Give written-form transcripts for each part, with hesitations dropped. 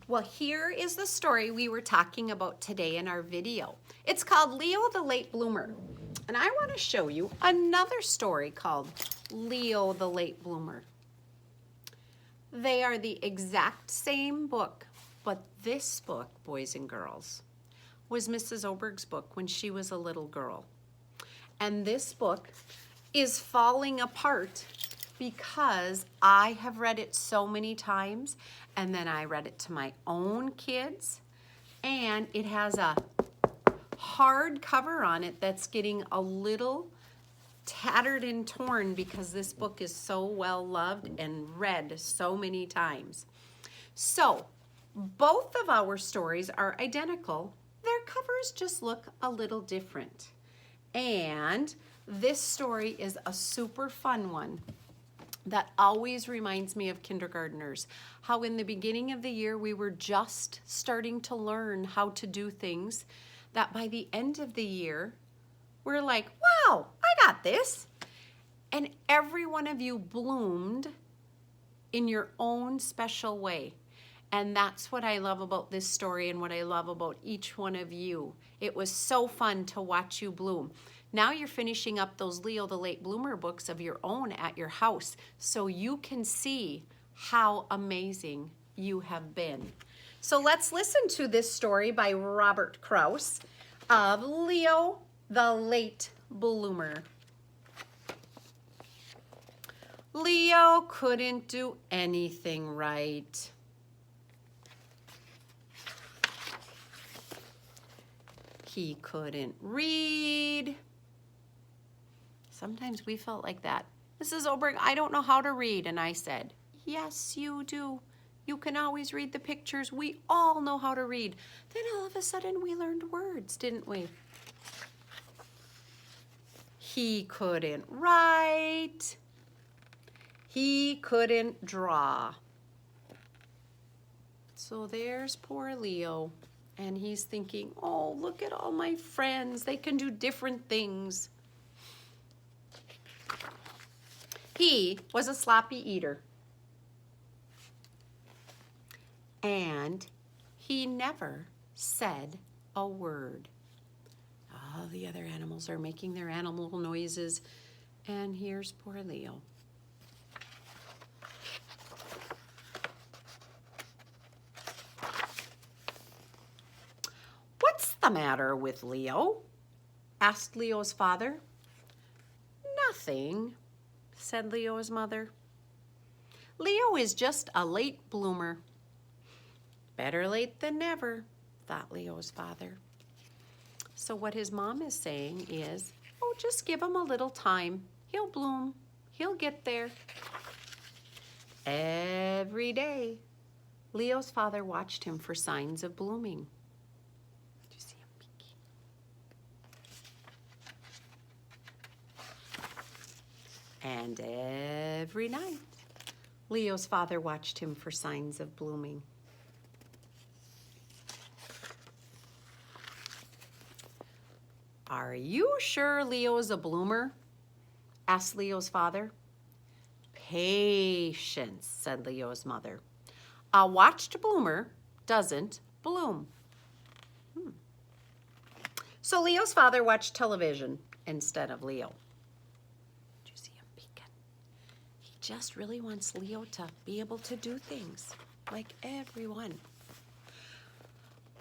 Well, here is the story we were talking about today in our video. It's called Leo the Late Bloomer. And I want to show you another story called Leo the Late Bloomer. They are the exact same book, but this book, boys and girls, was Mrs. Oberg's book when she was a little girl. And this book is falling apart because I have read it so many times, and then I read it to my own kids, and it has a hard cover on it that's getting a little tattered and torn because this book is so well loved and read so many times. So both of our stories are identical. Their covers just look a little different. And this story is a super fun one that always reminds me of kindergartners. How in the beginning of the year we were just starting to learn how to do things that by the end of the year we're like, wow, I got this. And every one of you bloomed in your own special way. And that's what I love about this story and what I love about each one of you. It was so fun to watch you bloom. Now you're finishing up those Leo the Late Bloomer books of your own at your house so you can see how amazing you have been. So let's listen to this story by Robert Kraus of Leo the Late Bloomer. Leo couldn't do anything right. He couldn't read. Sometimes we felt like that. Mrs. Oberg, I don't know how to read. And I said, yes, you do. You can always read the pictures. We all know how to read. Then all of a sudden we learned words, didn't we? He couldn't write. He couldn't draw. So there's poor Leo. And he's thinking, oh, look at all my friends. They can do different things. He was a sloppy eater. And he never said a word. All the other animals are making their animal noises. And here's poor Leo. What's the matter with Leo? Asked Leo's father. Nothing, said Leo's mother. Leo is just a late bloomer. Better late than never, thought Leo's father. So what his mom is saying is, oh, just give him a little time. He'll bloom. He'll get there. Every day, Leo's father watched him for signs of blooming. Did you see him peeking? And every night, Leo's father watched him for signs of blooming. Are you sure Leo's a bloomer? Asked Leo's father. Patience, said Leo's mother. A watched bloomer doesn't bloom. So Leo's father watched television instead of Leo. Did you see him peeking? He just really wants Leo to be able to do things like everyone.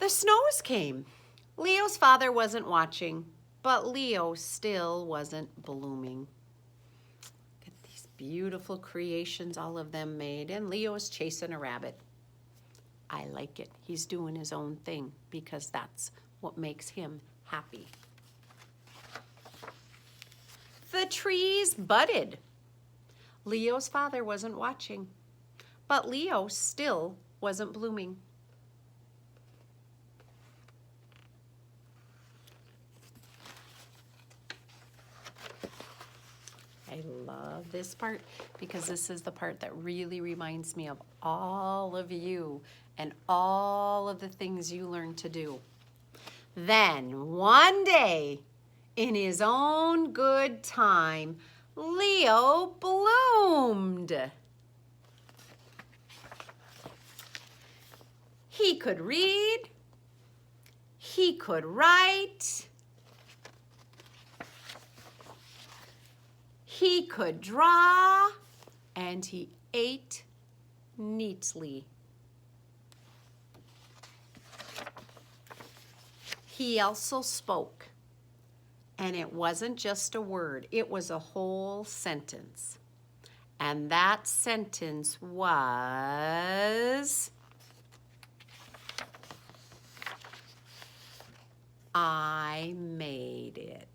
The snows came. Leo's father wasn't watching, but Leo still wasn't blooming. Look at these beautiful creations all of them made, and Leo's chasing a rabbit. I like it. He's doing his own thing because that's what makes him happy. The trees budded. Leo's father wasn't watching, but Leo still wasn't blooming. I love this part because this is the part that really reminds me of all of you and all of the things you learned to do. Then one day, in his own good time, Leo bloomed. He could read. He could write. He could draw. And he ate neatly. He also spoke. And it wasn't just a word, it was a whole sentence. And that sentence was, I made it.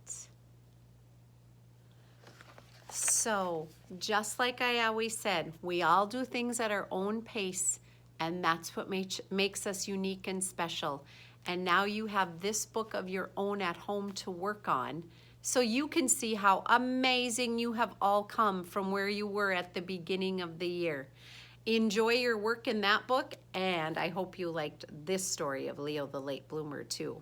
So, just like I always said, we all do things at our own pace, and that's what makes us unique and special. And now you have this book of your own at home to work on, so you can see how amazing you have all come from where you were at the beginning of the year. Enjoy your work in that book, and I hope you liked this story of Leo the Late Bloomer too.